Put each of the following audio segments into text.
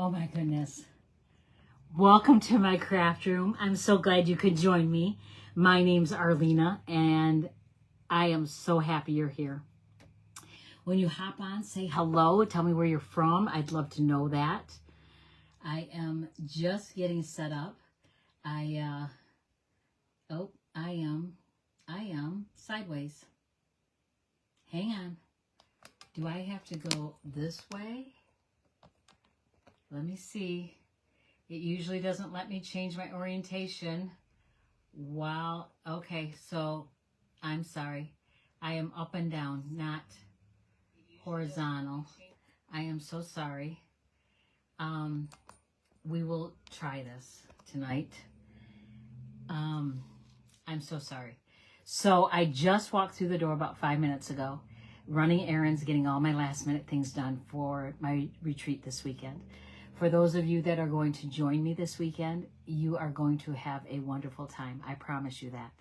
Oh my goodness. Welcome to my craft room. I'm so glad you could join me. My name's Arlena and I am so happy you're here. When you hop on, say hello, tell me where you're from. I'd love to know that. I am just getting set up. I am sideways. Hang on. Do I have to go this way? Let me see. It usually doesn't let me change my orientation. Wow. Okay, so I'm sorry. I am up and down, not horizontal. I am so sorry. We will try this tonight. I'm so sorry. So I just walked through the door about 5 minutes ago, running errands, getting all my last minute things done for my retreat this weekend. For those of you that are going to join me this weekend, you are going to have a wonderful time. I promise you that.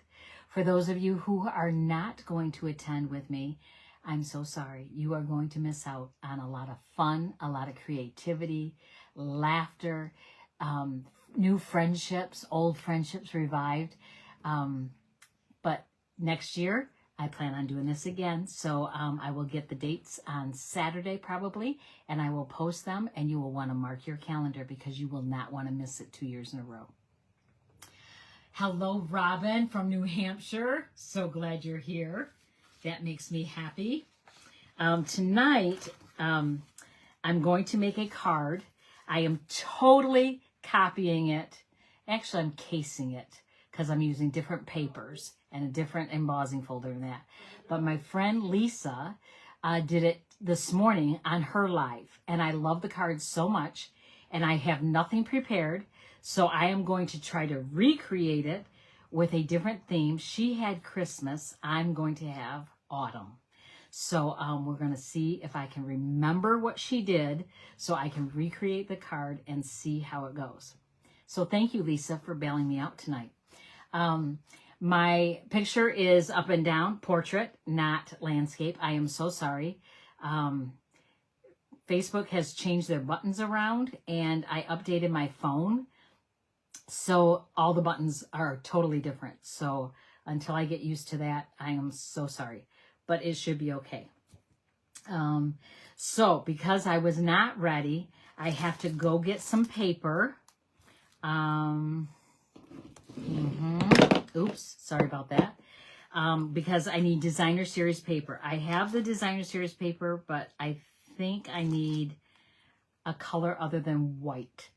For those of you who are not going to attend with me, I'm so sorry. You are going to miss out on a lot of fun, a lot of creativity, laughter, new friendships, old friendships revived. But next year, I plan on doing this again. So I will get the dates on Saturday probably, and I will post them, and you will want to mark your calendar because you will not want to miss it 2 years in a row. Hello, Robin from New Hampshire. So glad you're here. That makes me happy. Tonight, I'm going to make a card. I am totally copying it. Actually, I'm casing it because I'm using different papers and a different embossing folder than that. But my friend Lisa did it this morning on her live, and I love the cards so much, and I have nothing prepared, so I am going to try to recreate it with a different theme. She had Christmas. I'm going to have autumn. So we're going to see if I can remember what she did so I can recreate the card and see how it goes. So thank you, Lisa, for bailing me out tonight. My picture is up and down, portrait, not landscape. I am so sorry. Facebook has changed their buttons around, and I updated my phone. So all the buttons are totally different. So until I get used to that, I am so sorry. But it should be okay. So because I was not ready, I have to go get some paper. Oops, sorry about that. Because I need designer series paper. I have the designer series paper, but I think I need a color other than white.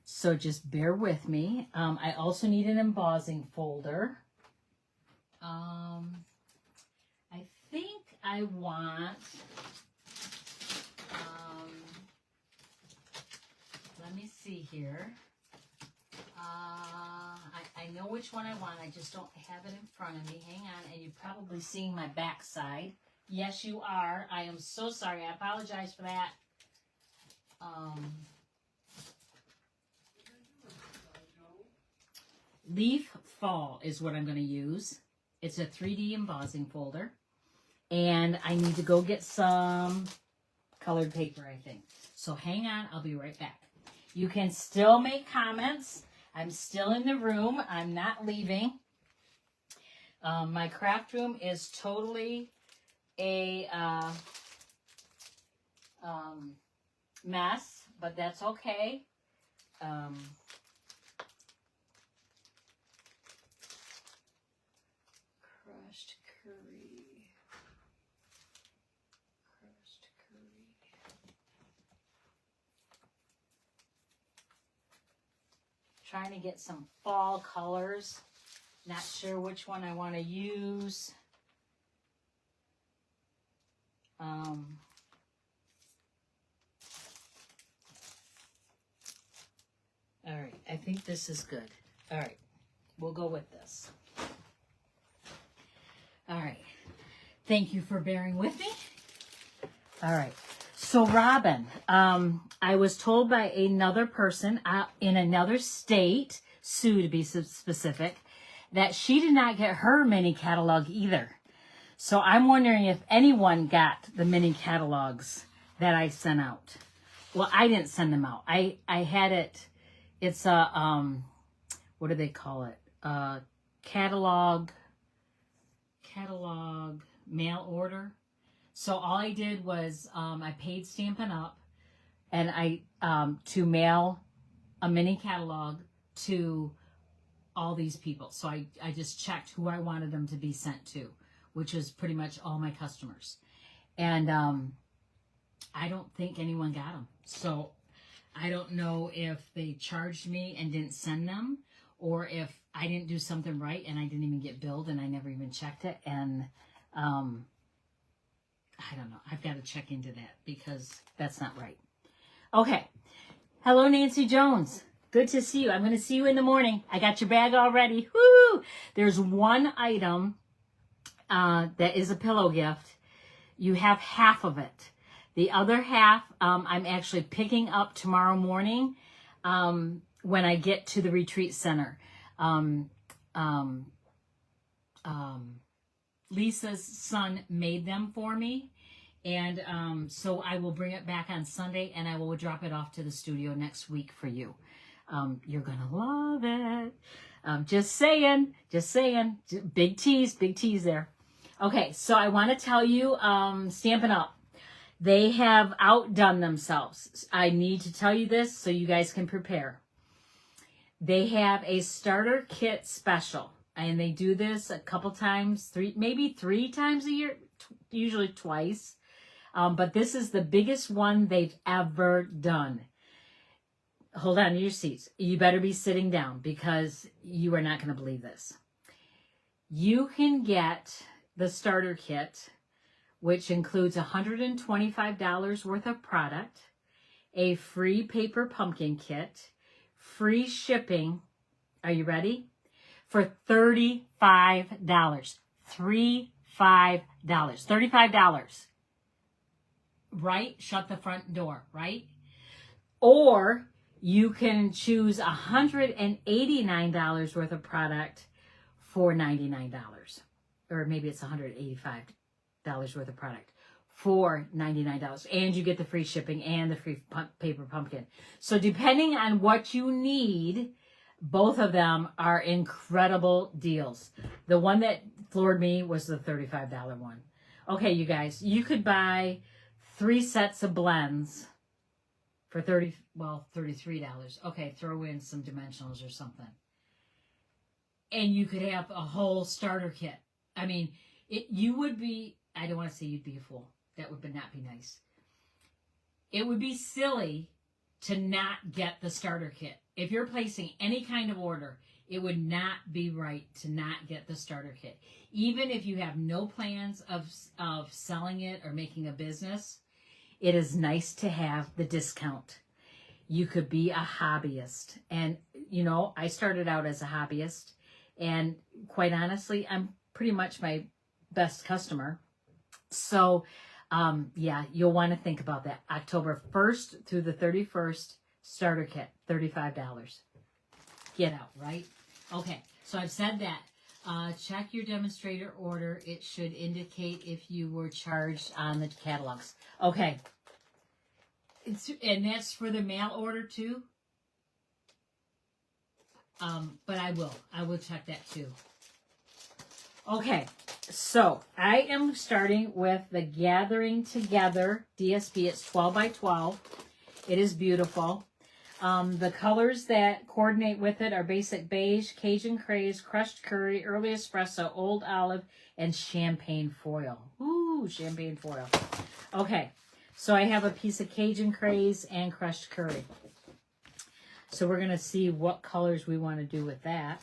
So just bear with me. I also need an embossing folder. I think I want, let me see here. I know which one I want. I just don't have it in front of me. Hang on. And you're probably seeing my backside. Yes, you are. I am so sorry. I apologize for that. Leaf Fall is what I'm going to use. It's a 3D embossing folder. And I need to go get some colored paper, I think. So hang on. I'll be right back. You can still make comments. I'm still in the room. I'm not leaving. My craft room is totally a mess, but that's okay. Crushed curry. Trying to get some fall colors. Not sure which one I want to use. All right, I think this is good. All right, we'll go with this. All right, thank you for bearing with me. All right, so Robin, I was told by another person in another state, Sue to be specific, that she did not get her mini catalog either. So I'm wondering if anyone got the mini catalogs that I sent out. well, I didn't send them out. I had it, it's a, what do they call it? Catalog mail order. So all I did was, I paid Stampin' Up! And I, to mail a mini catalog to all these people. So I just checked who I wanted them to be sent to, which is pretty much all my customers. And I don't think anyone got them. So I don't know if they charged me and didn't send them, or if I didn't do something right and I didn't even get billed and I never even checked it. And I don't know. I've got to check into that because that's not right. Okay. Hello, Nancy Jones. Good to see you. I'm going to see you in the morning. I got your bag already. Woo! There's one item that is a pillow gift. You have half of it. The other half, I'm actually picking up tomorrow morning when I get to the retreat center. Lisa's son made them for me. And so I will bring it back on Sunday and I will drop it off to the studio next week for you. You're going to love it. Just saying. Big tease there. Okay, so I want to tell you, Stampin' Up! They have outdone themselves. I need to tell you this so you guys can prepare. They have a starter kit special, and they do this a couple times, maybe three times a year, usually twice. But this is the biggest one they've ever done. Hold on to your seats. You better be sitting down because you are not going to believe this. You can get the starter kit, which includes $125 worth of product, a free paper pumpkin kit, free shipping. Are you ready? For $35. $35. Right? Shut the front door, right? Or you can choose $189 worth of product for $99. Or maybe it's $185 worth of product for $99. And you get the free shipping and the free paper pumpkin. So depending on what you need, both of them are incredible deals. The one that floored me was the $35 one. Okay, you guys, you could buy 3 sets of blends for $33. Okay, throw in some dimensionals or something. And you could have a whole starter kit. I mean, you would be, I don't want to say you'd be a fool. That would not be nice. It would be silly to not get the starter kit. If you're placing any kind of order, it would not be right to not get the starter kit. Even if you have no plans of selling it or making a business, it is nice to have the discount. You could be a hobbyist. And, you know, I started out as a hobbyist. And quite honestly, I'm pretty much my best customer. So, yeah, you'll want to think about that. October 1st through the 31st, starter kit, $35. Get out, right? Okay, so I've said that. Check your demonstrator order. It should indicate if you were charged on the catalogs. Okay. And that's for the mail order too? But I will check that too. Okay, so I am starting with the Gathering Together DSP. It's 12 by 12. It is beautiful. The colors that coordinate with it are basic beige, Cajun craze, crushed curry, early espresso, old olive, and champagne foil. Ooh, champagne foil. Okay, so I have a piece of Cajun craze and crushed curry. So we're going to see what colors we want to do with that.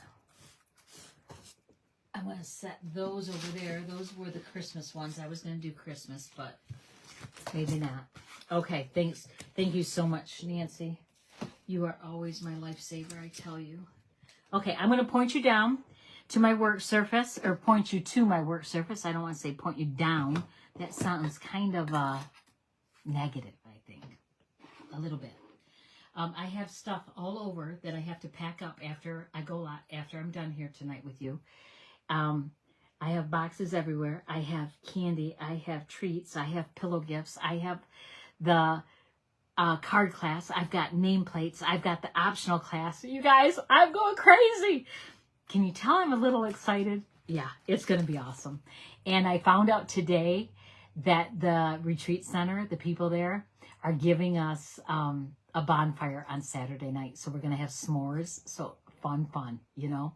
I'm going to set those over there. Those were the Christmas ones. I was going to do Christmas, but maybe not. Okay, thanks. Thank you so much, Nancy. You are always my lifesaver, I tell you. Okay, I'm going to point you down to my work surface, or point you to my work surface. I don't want to say point you down. That sounds kind of negative, I think. A little bit. I have stuff all over that I have to pack up after I'm done here tonight with you. I have boxes everywhere. I have candy. I have treats. I have pillow gifts. I have the card class. I've got nameplates. I've got the optional class. You guys, I'm going crazy. Can you tell I'm a little excited? Yeah, it's going to be awesome. And I found out today that the retreat center, the people there, are giving us a bonfire on Saturday night. So we're going to have s'mores. So fun, you know.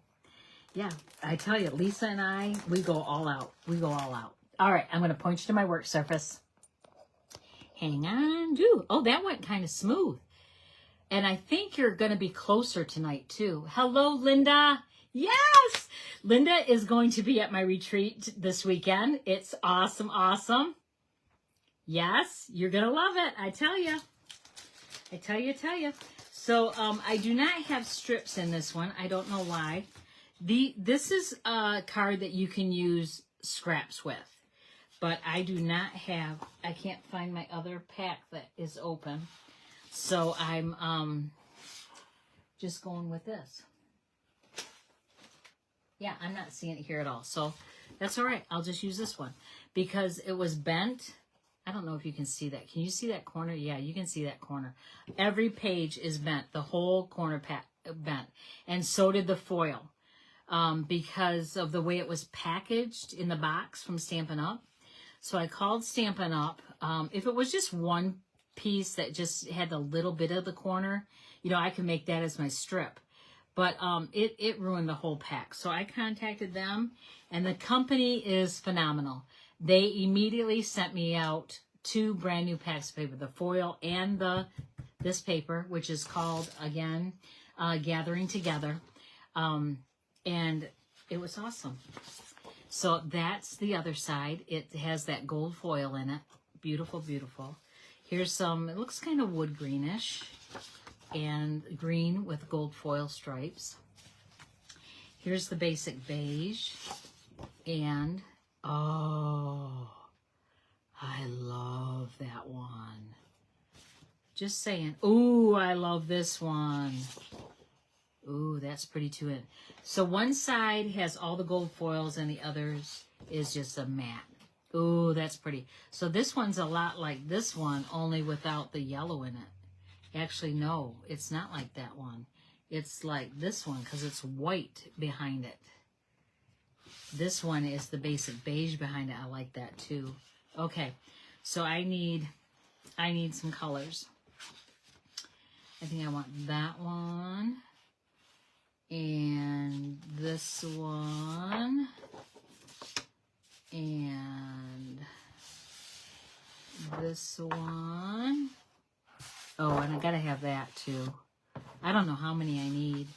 Yeah, I tell you, Lisa and I, we go all out. We go all out. All right, I'm going to point you to my work surface. Hang on. Oh, that went kind of smooth. And I think you're going to be closer tonight, too. Hello, Linda. Yes! Linda is going to be at my retreat this weekend. It's awesome, awesome. Yes, you're going to love it. I tell you. I tell you. So I do not have strips in this one. I don't know why. This is a card that you can use scraps with. But I do not have, I can't find my other pack that is open. So I'm just going with this. Yeah, I'm not seeing it here at all. So that's all right. I'll just use this one because it was bent. I don't know if you can see that. Can you see that corner? Yeah, you can see that corner. Every page is bent. The whole corner bent. And so did the foil because of the way it was packaged in the box from Stampin' Up. So I called Stampin' Up. If it was just one piece that just had a little bit of the corner, you know, I could make that as my strip. But it ruined the whole pack. So I contacted them, and the company is phenomenal. They immediately sent me out 2 brand new packs of paper, the foil and this paper, which is called, again, Gathering Together. And it was awesome. So that's the other side. It has that gold foil in it. Beautiful, beautiful. Here's some, it looks kind of wood greenish and green with gold foil stripes. Here's the basic beige. And, oh, I love that one. Just saying. Ooh, I love this one. Ooh, that's pretty too. So one side has all the gold foils and the others is just a matte. Ooh, that's pretty. So this one's a lot like this one, only without the yellow in it. Actually, no, it's not like that one. It's like this one because it's white behind it. This one is the basic beige behind it. I like that too. Okay, so I need some colors. I think I want that one. And this one, and this one. Oh, and I gotta have that too. I don't know how many I need.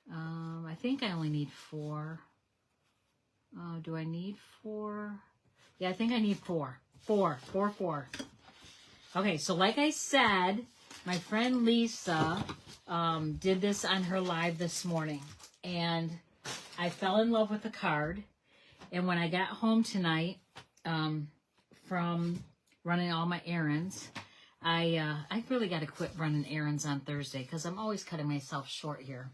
I think I only need 4. Do I need 4? Yeah, I think I need 4. 4. Okay, so like I said, my friend Lisa did this on her live this morning, and I fell in love with the card. And when I got home tonight from running all my errands, I really got to quit running errands on Thursday because I'm always cutting myself short here.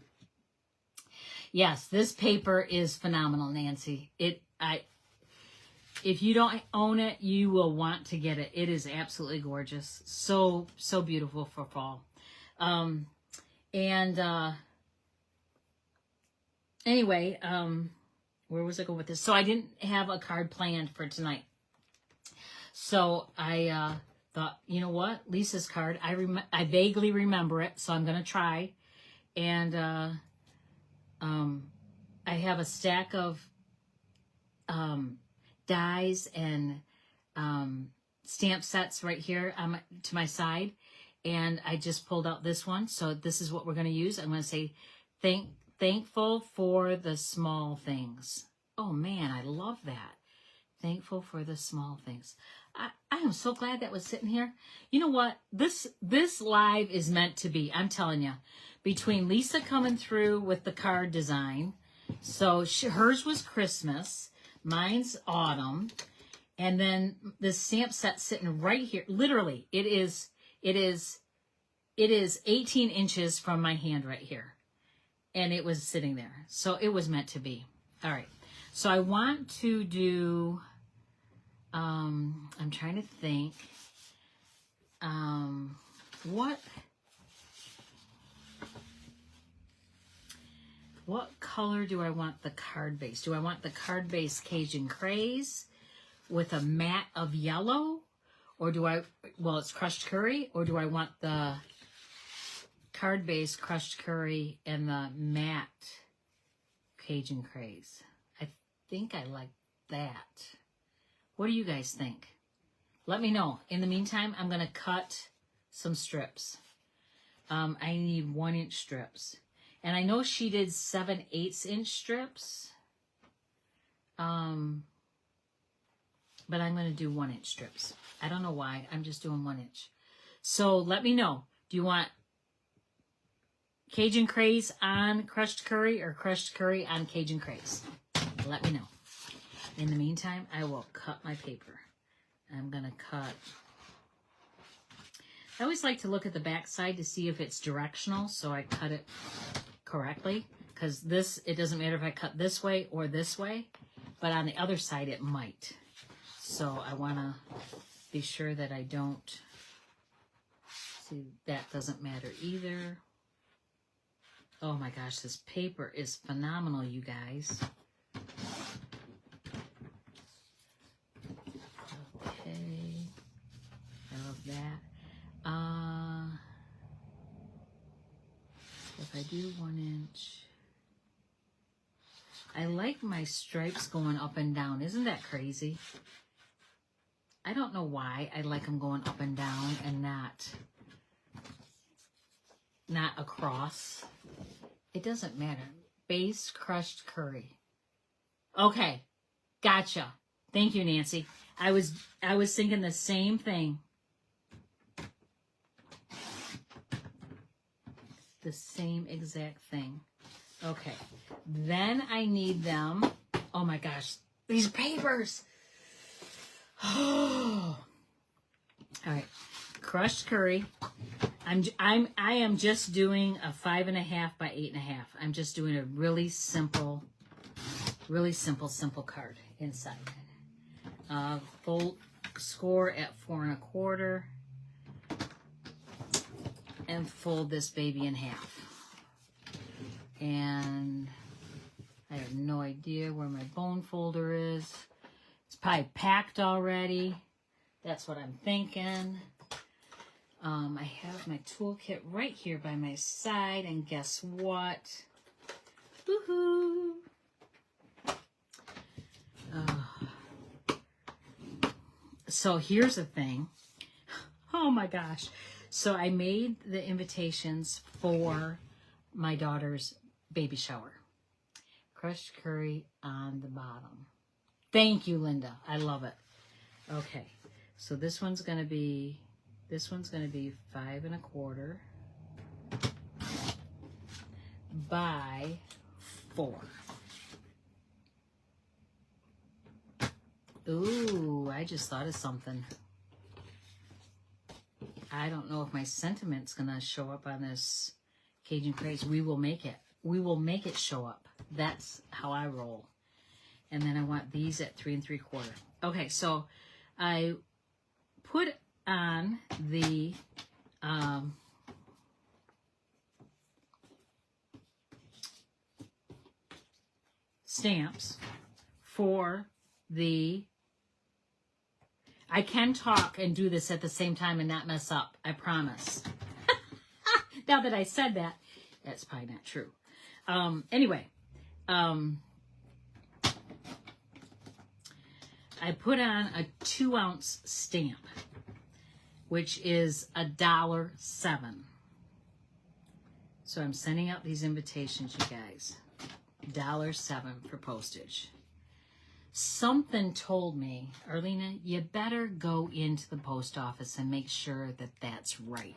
Yes, this paper is phenomenal, Nancy. If you don't own it, you will want to get it. It is absolutely gorgeous. So beautiful for fall. Anyway, where was I going with this? So I didn't have a card planned for tonight. So I thought, you know what? Lisa's card, I vaguely remember it, so I'm going to try. And I have a stack of dies and stamp sets right here to my side. And I just pulled out this one. So this is what we're going to use. I'm going to say thankful for the small things. Oh, man, I love that. Thankful for the small things. I am so glad that was sitting here. You know what? This live is meant to be. I'm telling you. Between Lisa coming through with the card design. So hers was Christmas. Mine's autumn. And then this stamp set sitting right here. Literally, it is 18 inches from my hand right here. And it was sitting there. So it was meant to be. All right. So I want to do, I'm trying to think. What color do I want the card base? Do I want the card base Cajun Craze with a matte of yellow? Or do I, well, it's crushed curry, or do I want the card base crushed curry and the matte Cajun Craze? I think I like that. What do you guys think? Let me know. In the meantime, I'm going to cut some strips. I need 1-inch strips. And I know she did 7/8 inch strips. But I'm going to do 1-inch strips. I don't know why. I'm just doing 1 inch. So let me know. Do you want Cajun Craze on crushed curry or crushed curry on Cajun Craze? Let me know. In the meantime, I will cut my paper. I'm going to cut. I always like to look at the back side to see if it's directional, so I cut it correctly. Because this, it doesn't matter if I cut this way or this way, but on the other side it might. So I want to be sure that I don't, see, that doesn't matter either. Oh my gosh, this paper is phenomenal, you guys. Okay, I love that. If I do 1 inch, I like my stripes going up and down. Isn't that crazy? I don't know why I like them going up and down and not across. It doesn't matter. Base crushed curry. Okay, gotcha. Thank you, Nancy. I was thinking the same thing. The same exact thing. Okay, then I need them. Oh my gosh, these papers. Oh. All right, crushed curry. I am just doing a 5.5 by 8.5. I'm just doing a really simple card inside. Full score at 4 1/4, and fold this baby in half. And I have no idea where my bone folder is. It's probably packed already. That's what I'm thinking. I have my toolkit right here by my side, and guess what? Woohoo! So here's the thing. Oh my gosh. So I made the invitations for my daughter's baby shower. Crushed curry on the bottom. Thank you, Linda. I love it. Okay. So this one's going to be 5 1/4 by 4. Ooh, I just thought of something. I don't know if my sentiment's going to show up on this Cajun Craze. We will make it. We will make it show up. That's how I roll. And then I want these at 3 3/4. Okay, so I put on the stamps for the... I can talk and do this at the same time and not mess up. I promise. Now that I said that, that's probably not true. Anyway, I put on a 2-ounce stamp, which is $1.07. So I'm sending out these invitations, you guys. $1.07 for postage. Something told me, Arlena, you better go into the post office and make sure that that's right.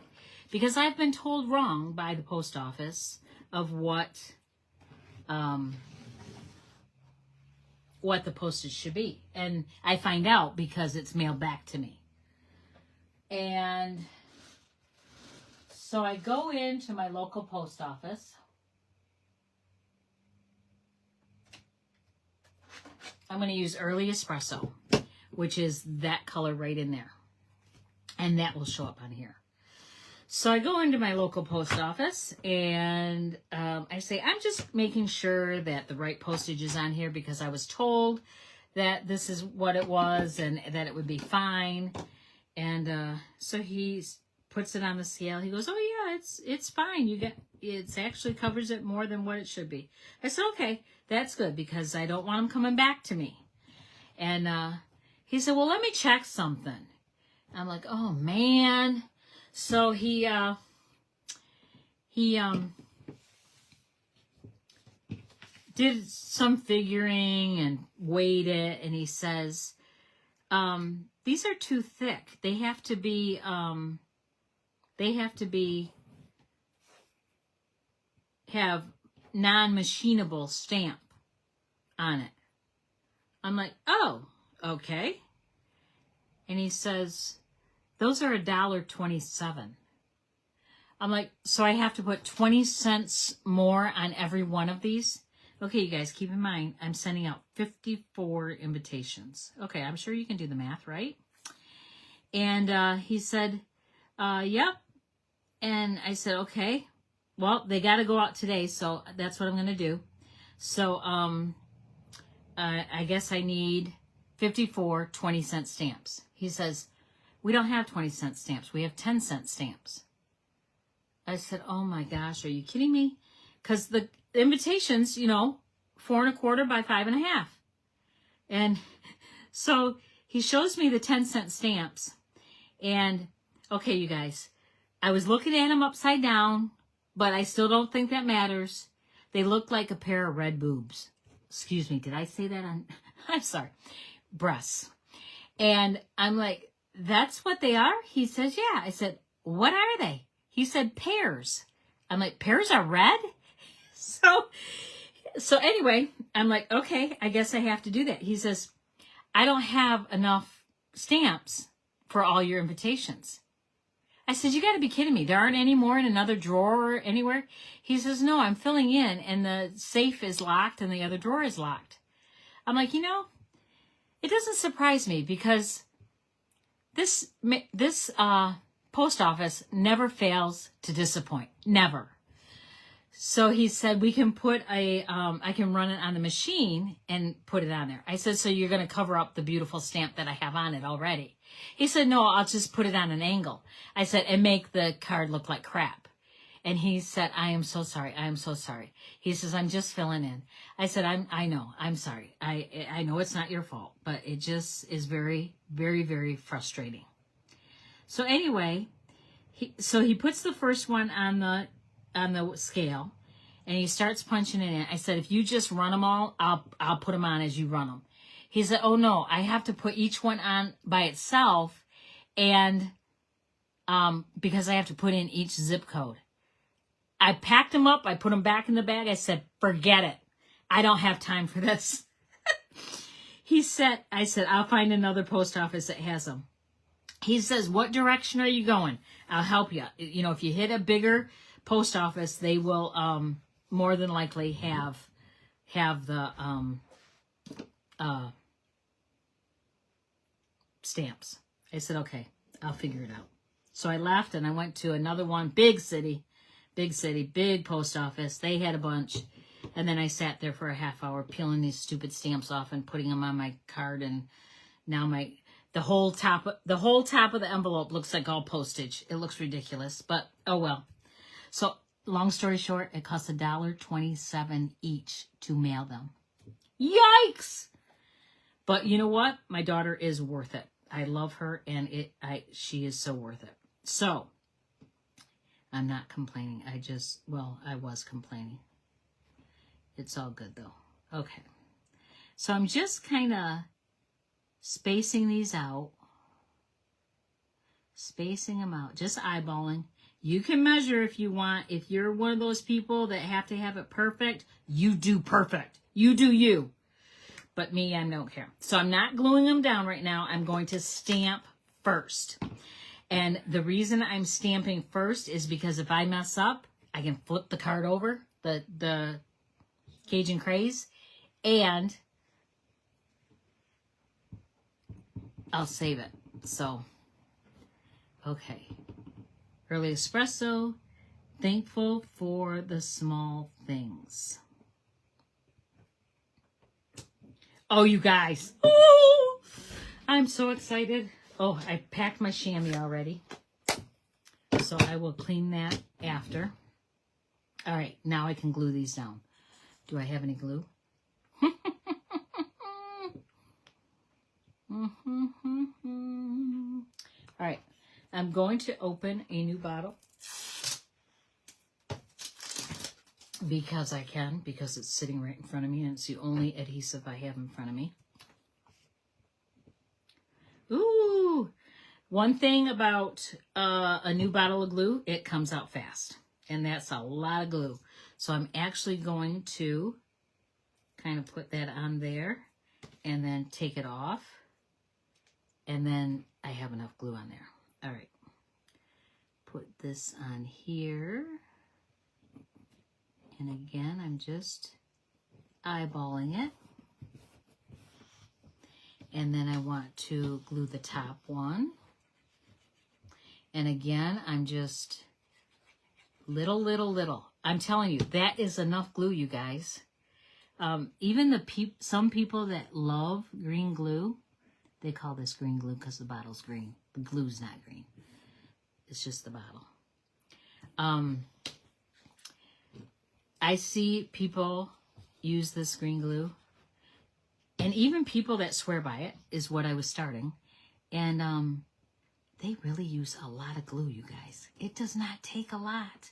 Because I've been told wrong by the post office of what the postage should be. And I find out because it's mailed back to me. And so I go into my local post office. I'm going to use Early Espresso, which is that color right in there. and that will show up on here. So I go into my local post office and I say, I'm just making sure that the right postage is on here because I was told that this is what it was and that it would be fine. And so he puts it on the scale. He goes, oh yeah, it's fine. It actually covers it more than what it should be. I said, okay, that's good because I don't want him coming back to me. And he said, well, let me check something. I'm like, oh man. So he did some figuring and weighed it, and he says, these are too thick. They have to be have non-machinable stamp on it. I'm like, oh, okay. And he says, those are $1.27. I'm like, so I have to put 20 cents more on every one of these? Okay, you guys, keep in mind, I'm sending out 54 invitations. Okay, I'm sure you can do the math, right? And he said, yep. And I said, okay, well, they got to go out today, so that's what I'm going to do. So I guess I need 54 20-cent stamps. He says, we don't have 20-cent stamps. We have 10-cent stamps. I said, oh my gosh, are you kidding me? Because the invitations, 4¼ by 5½. And so he shows me the 10-cent stamps. And okay, you guys, I was looking at them upside down, but I still don't think that matters. They look like a pair of red boobs. Excuse me, did I say that on? I'm sorry. Breasts. And I'm like, that's what they are? He says, yeah. I said, what are they? He said, pears. I'm like, pears are red? So anyway, I'm like, okay, I guess I have to do that. He says, I don't have enough stamps for all your invitations. I said, you got to be kidding me. There aren't any more in another drawer or anywhere? He says, no, I'm filling in and the safe is locked and the other drawer is locked. I'm like, it doesn't surprise me because this post office never fails to disappoint. Never. So he said, we can put I can run it on the machine and put it on there. I said, so you're going to cover up the beautiful stamp that I have on it already? He said, no, I'll just put it on an angle. I said, and make the card look like crap. And he said, I am so sorry. I am so sorry. He says, I'm just filling in. I said, I know. I'm sorry. I know it's not your fault, but it just is very, very, very frustrating. So anyway, he puts the first one on the scale and he starts punching it in. I said, if you just run them all, I'll put them on as you run them. He said, oh no, I have to put each one on by itself and because I have to put in each zip code. I packed them up. I put them back in the bag. I said, forget it. I don't have time for this. I said, I'll find another post office that has them. He says, what direction are you going? I'll help you. If you hit a bigger post office, they will more than likely have the stamps. I said, okay, I'll figure it out. So I left and I went to another one, big city, big post office. They had a bunch. And then I sat there for a half hour peeling these stupid stamps off and putting them on my card. And now the whole top of the envelope looks like all postage. It looks ridiculous, but oh well. So long story short, it costs $1.27 each to mail them. Yikes! But you know what? My daughter is worth it. I love her, and she is so worth it. So I'm not complaining. I was complaining. It's all good though. Okay. So I'm just kind of spacing these out. Spacing them out. Just eyeballing. You can measure if you want. If you're one of those people that have to have it perfect, you do perfect. You do you. But me, I don't care. So I'm not gluing them down right now. I'm going to stamp first. And the reason I'm stamping first is because if I mess up, I can flip the card over, the Cajun Craze, and I'll save it. So Okay. Early espresso. Thankful for the small things. Oh, you guys. Oh, I'm so excited. Oh, I packed my chamois already. So I will clean that after. All right, now I can glue these down. Do I have any glue? All right, I'm going to open a new bottle because I can, because it's sitting right in front of me and it's the only adhesive I have in front of me. Ooh, one thing about a new bottle of glue, it comes out fast, and that's a lot of glue. So I'm actually going to kind of put that on there and then take it off, and then I have enough glue on there. All right, put this on here, and again, I'm just eyeballing it. And then I want to glue the top one. And again, I'm just little. I'm telling you, that is enough glue, you guys. Even some people that love green glue, they call this green glue because the bottle's green. The glue's not green. It's just the bottle. I see people use this green glue. And even people that swear by it is what I was starting. And they really use a lot of glue, you guys. It does not take a lot.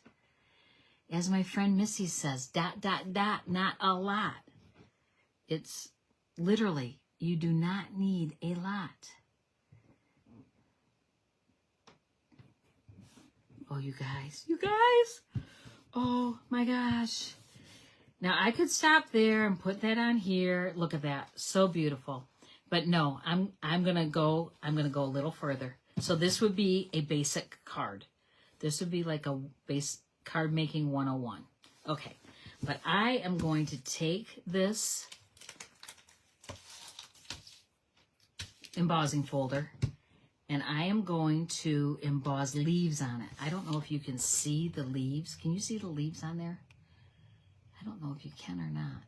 As my friend Missy says, ... not a lot. It's literally, you do not need a lot. Oh, you guys. Oh my gosh. Now I could stop there and put that on here. Look at that. So beautiful. But no, I'm gonna go a little further. So this would be a basic card. This would be like a base card making 101. Okay. But I am going to take this embossing folder and I am going to emboss leaves on it. I don't know if you can see the leaves. Can you see the leaves on there? I don't know if you can or not.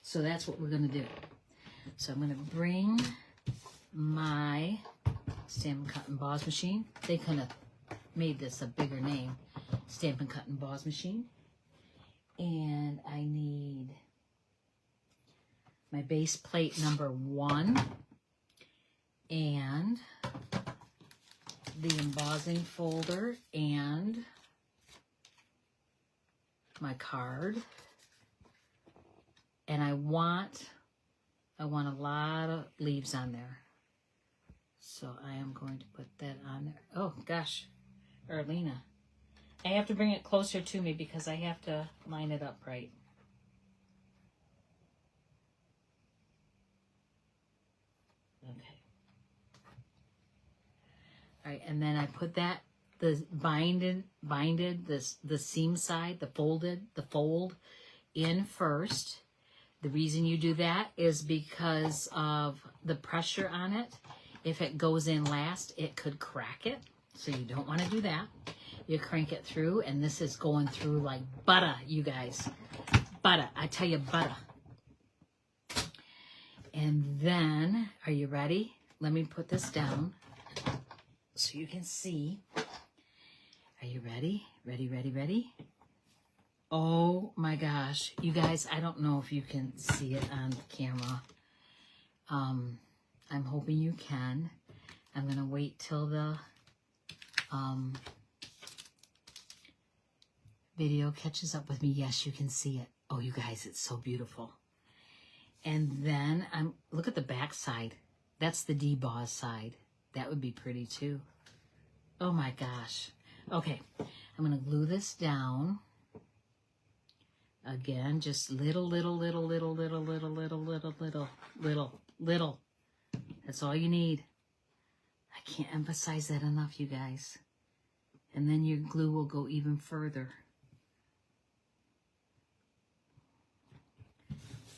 So that's what we're going to do. So I'm going to bring my Stampin' Cut and Emboss machine. They kind of made this a bigger name. Stampin' Cut and Emboss machine. And I need my base plate number 1 and the embossing folder and my card, and I want a lot of leaves on there, so I am going to put that on there. Oh gosh, Arlena, I have to bring it closer to me because I have to line it up right. Okay. All right, and then I put that, the binded, the seam side, the fold in first. The reason you do that is because of the pressure on it. If it goes in last, it could crack it. So you don't want to do that. You crank it through, and this is going through like butter, you guys. Butter, I tell you, butter. And then, are you ready? Let me put this down so you can see. Are you ready? Ready? Oh my gosh. You guys, I don't know if you can see it on the camera. I'm hoping you can. I'm going to wait till the video catches up with me. Yes, you can see it. Oh, you guys, it's so beautiful. And then, look at the back side. That's the deboss side. That would be pretty too. Oh my gosh. Okay, I'm going to glue this down. Again, just little. That's all you need. I can't emphasize that enough, you guys. And then your glue will go even further.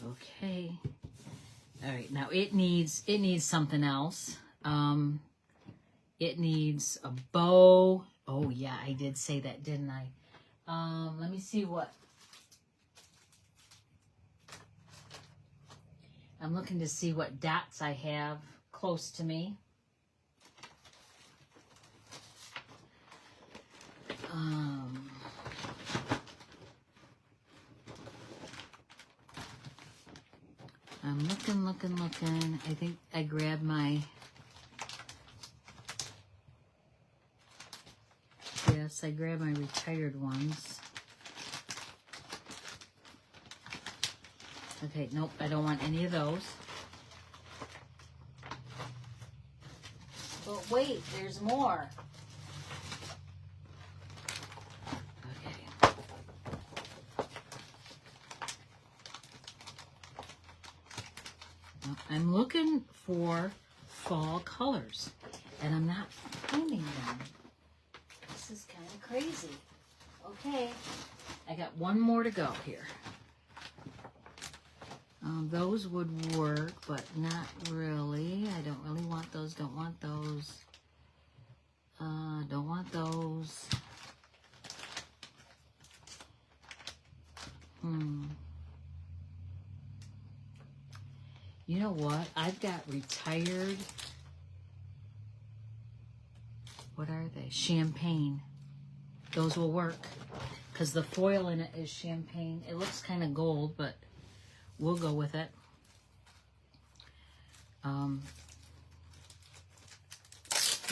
Okay. All right, now it needs something else. It needs a bow. Oh yeah, I did say that, didn't I? Let me see what. I'm looking to see what dots I have close to me. I'm looking. I think I grabbed my, yes, I grabbed my retired ones. Okay, nope, I don't want any of those. But wait, there's more. Okay. I'm looking for fall colors, and I'm not finding them. This is kind of crazy. Okay, I got one more to go here. Those would work, but not really. I don't really want those. Don't want those. Don't want those. You know what? I've got retired. What are they? Champagne. Those will work because the foil in it is champagne. It looks kind of gold, but we'll go with it.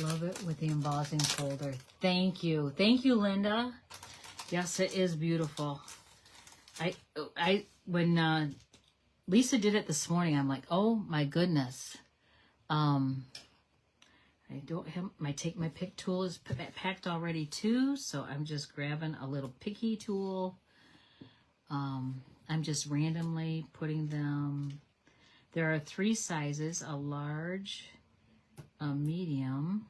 Love it with the embossing folder. Thank you. Thank you, Linda. Yes, it is beautiful. When Lisa did it this morning, I'm like, oh my goodness. I don't have my pick tool is packed already too, so I'm just grabbing a little picky tool. I'm just randomly putting them. There are 3 sizes: a large, a medium,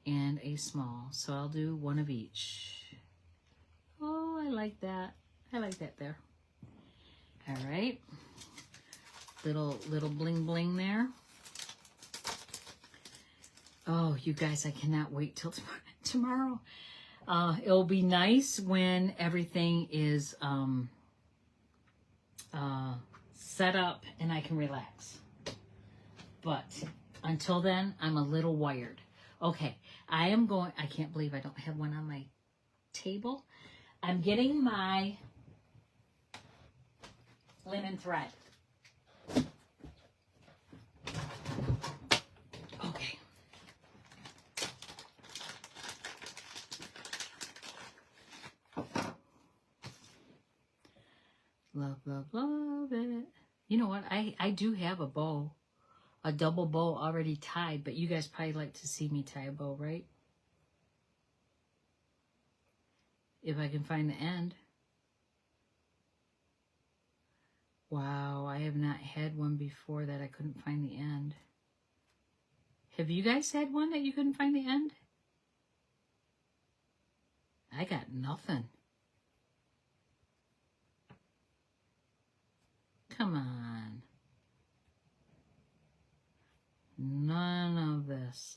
and a small. So I'll do one of each. Oh, I like that. I like that there. All right. Little bling bling there. Oh, you guys, I cannot wait till tomorrow. It'll be nice when everything is set up and I can relax. But until then, I'm a little wired. Okay, I can't believe I don't have one on my table. I'm getting my linen thread. Okay. Love, love, love it. You know what? I do have a bow, a double bow already tied, but you guys probably like to see me tie a bow, right? If I can find the end. Wow, I have not had one before that I couldn't find the end. Have you guys had one that you couldn't find the end? I got nothing. Come on. None of this.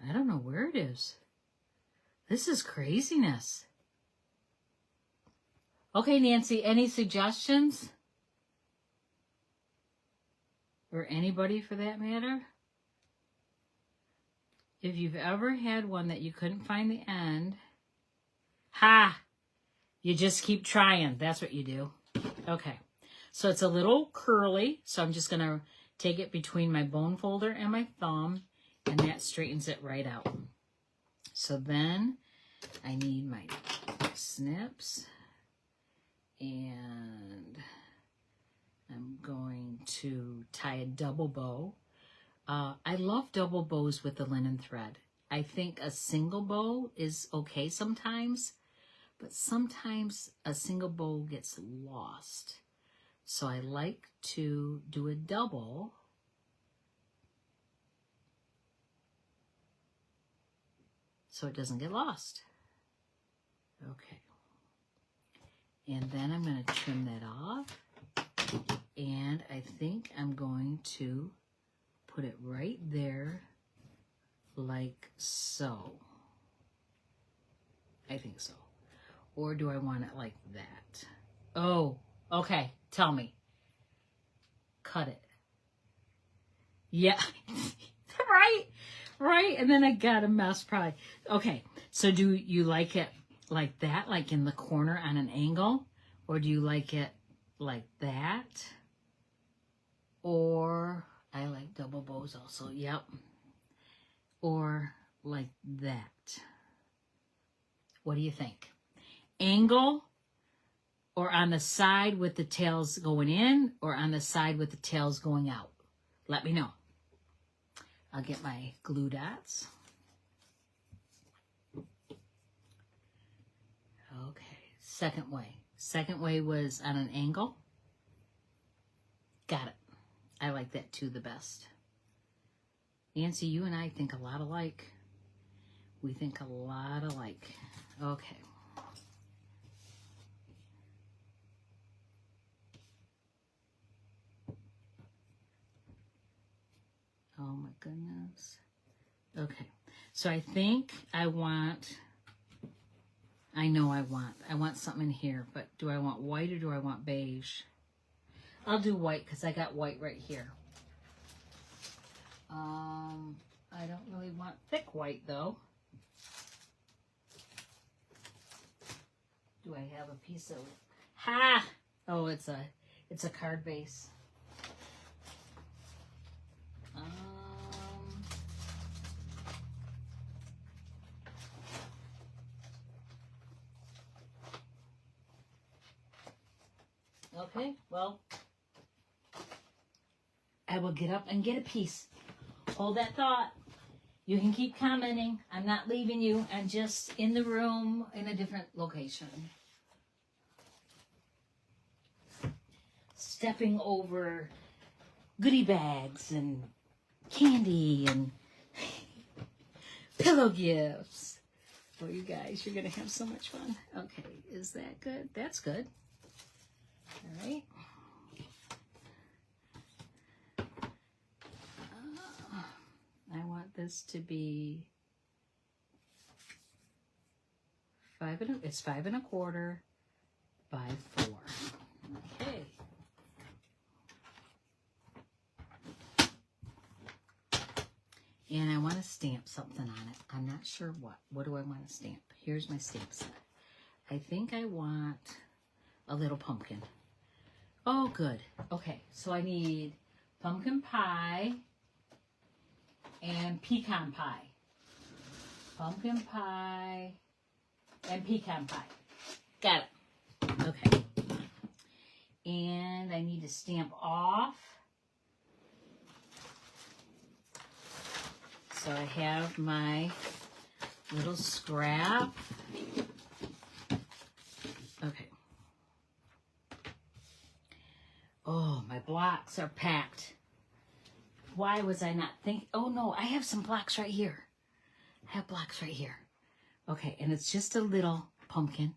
I don't know where it is. This is craziness. Okay, Nancy, any suggestions? Or anybody for that matter? If you've ever had one that you couldn't find the end, you just keep trying. That's what you do. Okay, so it's a little curly, so I'm just going to take it between my bone folder and my thumb, and that straightens it right out. So then I need my snips, and I'm going to tie a double bow. I love double bows with the linen thread. I think a single bow is okay sometimes, but sometimes a single bow gets lost. So I like to do a double. So it doesn't get lost. Okay. And then I'm going to trim that off. And I think I'm going to put it right there like so. I think so. Or do I want it like that? Oh, okay. Tell me. Cut it. Yeah. Right? Right? And then I got a mess probably. Okay. So do you like it like that, like in the corner on an angle? Or do you like it like that? Or I like double bows also. Yep. Or like that. What do you think? Angle, or on the side with the tails going in, or on the side with the tails going out? Let me know. I'll get my glue dots. Okay, second way. Second way was on an angle. Got it. I like that too the best. Nancy, you and I think a lot alike. We think a lot alike. Okay. Oh my goodness. Okay. So I think I want something in here, but do I want white or do I want beige? I'll do white because I got white right here. I don't really want thick white though. Do I have a piece of, oh, it's a card base. Okay, well, I will get up and get a piece. Hold that thought. You can keep commenting. I'm not leaving you. I'm just in the room in a different location. Stepping over goodie bags and candy and pillow gifts. Oh, you guys, you're going to have so much fun. Okay, is that good? That's good. All right. I want this to be 5 1/4 by 4. Okay. And I want to stamp something on it. I'm not sure what. What do I want to stamp? Here's my stamp set. I think I want a little pumpkin. Oh, good. Okay, so I need pumpkin pie and pecan pie. Pumpkin pie and pecan pie. Got it. Okay. And I need to stamp off. So I have my little scrap. Okay. Oh, my blocks are packed. Why was I not thinking? Oh no, I have some blocks right here. I have blocks right here. Okay, and it's just a little pumpkin.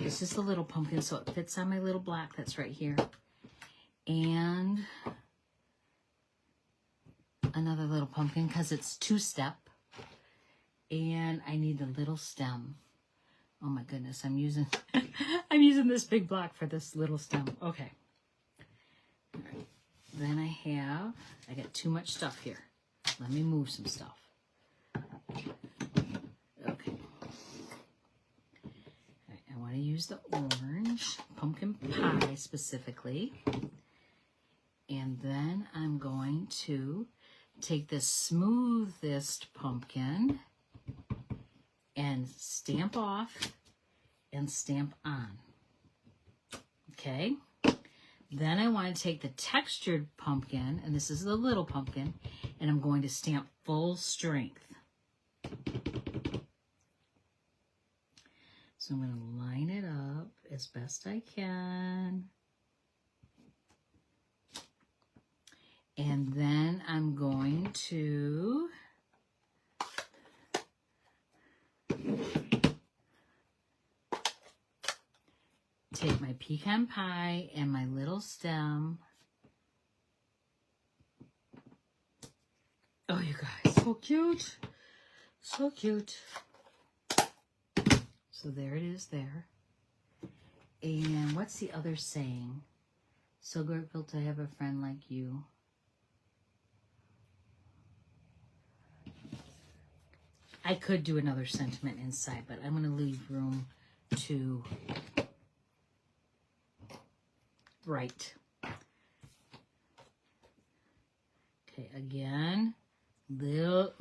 It's just a little pumpkin, so it fits on my little block that's right here. And another little pumpkin because it's 2-step. And I need the little stem. Oh my goodness, I'm using I'm using this big block for this little stem. Okay. All right. Then I got too much stuff here. Let me move some stuff. Okay. Right, I want to use the orange pumpkin pie specifically. And then I'm going to take the smoothest pumpkin and stamp off and stamp on. Okay. Then I want to take the textured pumpkin, and this is the little pumpkin, and I'm going to stamp full strength. So I'm going to line it up as best I can. And then I'm going to take my my pecan pie and my little stem. Oh, you guys, so cute. So cute. So there it is there. And what's the other saying? So grateful to have a friend like you. I could do another sentiment inside, but I'm going to leave room to write. Okay, again, little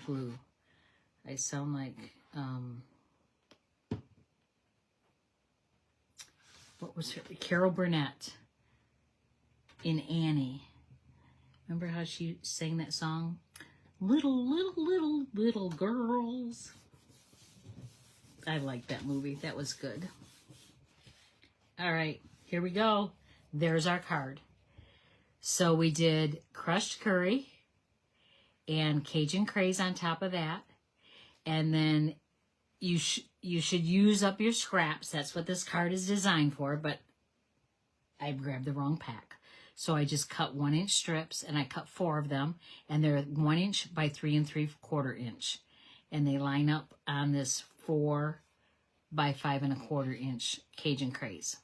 blue. I sound like, what was her, Carol Burnett in Annie. Remember how she sang that song? Little girls. I liked that movie. That was good. All right, here we go. There's our card. So we did crushed curry and Cajun craze on top of that. And then you should use up your scraps. That's what this card is designed for, but I grabbed the wrong pack. So I just cut 1-inch strips, and I cut 4 of them, and they're 1 inch by 3 3/4 inch. And they line up on this 4 by 5 1/4 inch Cajun craze.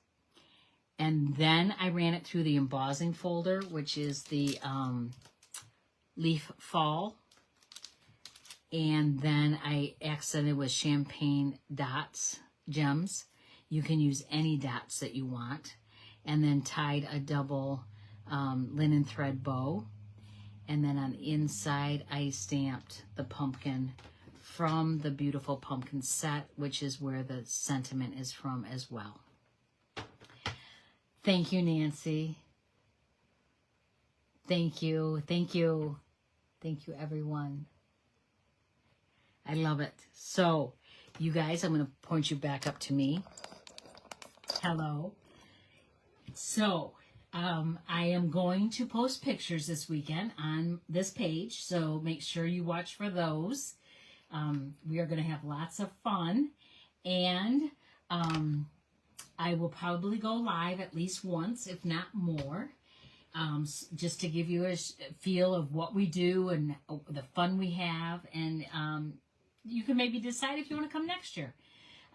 And then I ran it through the embossing folder, which is the Leaf Fall. And then I accented with champagne dots, gems. You can use any dots that you want. And then tied a double linen thread bow. And then on the inside, I stamped the pumpkin from the Beautiful Pumpkin set, which is where the sentiment is from as well. Thank you, Nancy. Thank you. Thank you. Thank you, everyone. I love it. So, you guys, I'm going to point you back up to me. Hello. So, I am going to post pictures this weekend on this page, so make sure you watch for those. We are going to have lots of fun, and I will probably go live at least once, if not more, just to give you a feel of what we do and the fun we have, and you can maybe decide if you want to come next year.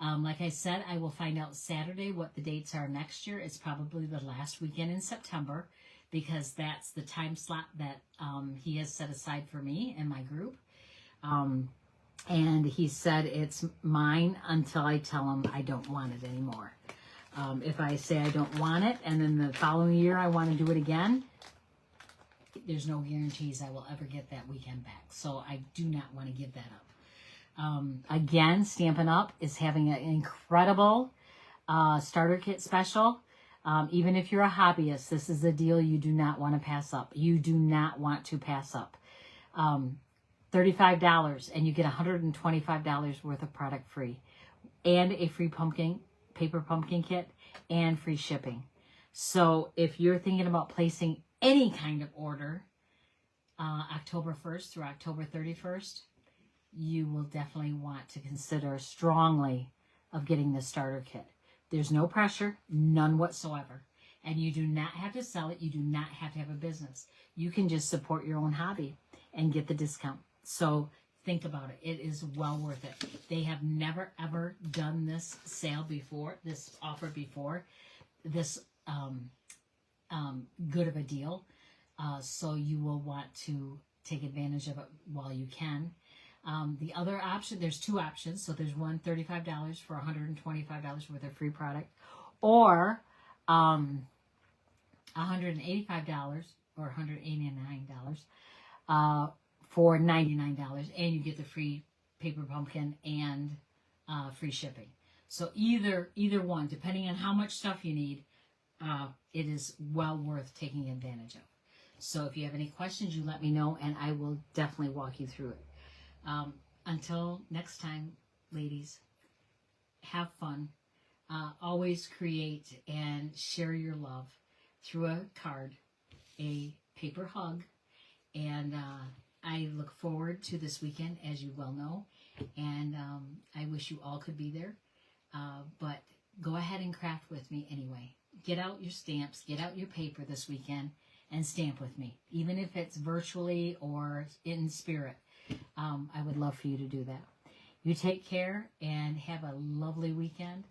Like I said, I will find out Saturday what the dates are next year. It's probably the last weekend in September, because that's the time slot that he has set aside for me and my group. And he said it's mine until I tell him I don't want it anymore. If I say I don't want it, and then the following year I want to do it again, there's no guarantees I will ever get that weekend back. So I do not want to give that up. Again, Stampin' Up! Is having an incredible starter kit special. Even if you're a hobbyist, this is a deal you do not want to pass up. You do not want to pass up. $35, and you get $125 worth of product free, and a free paper pumpkin kit, and free shipping. So if you're thinking about placing any kind of order October 1st through October 31st, you will definitely want to consider strongly of getting the starter kit. There's no pressure, none whatsoever. And you do not have to sell it. You do not have to have a business. You can just support your own hobby and get the discount. So think about it. It is well worth it. They have never, ever done this sale before, this offer before, this good of a deal. So you will want to take advantage of it while you can. The other option, there's 2 options. So there's one, $35 for $125 worth of free product, or $185 or $189 for $99, and you get the free paper pumpkin and free shipping. So either one, depending on how much stuff you need, it is well worth taking advantage of. So if you have any questions, you let me know, and I will definitely walk you through it. Until next time, ladies, have fun. Always create and share your love through a card, a paper hug, and I look forward to this weekend, as you well know, and I wish you all could be there. But go ahead and craft with me anyway. Get out your stamps, get out your paper this weekend, and stamp with me, even if it's virtually or in spirit. I would love for you to do that. You take care and have a lovely weekend,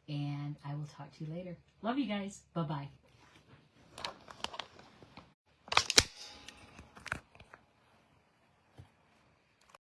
and I will talk to you later. Love you guys. Bye-bye.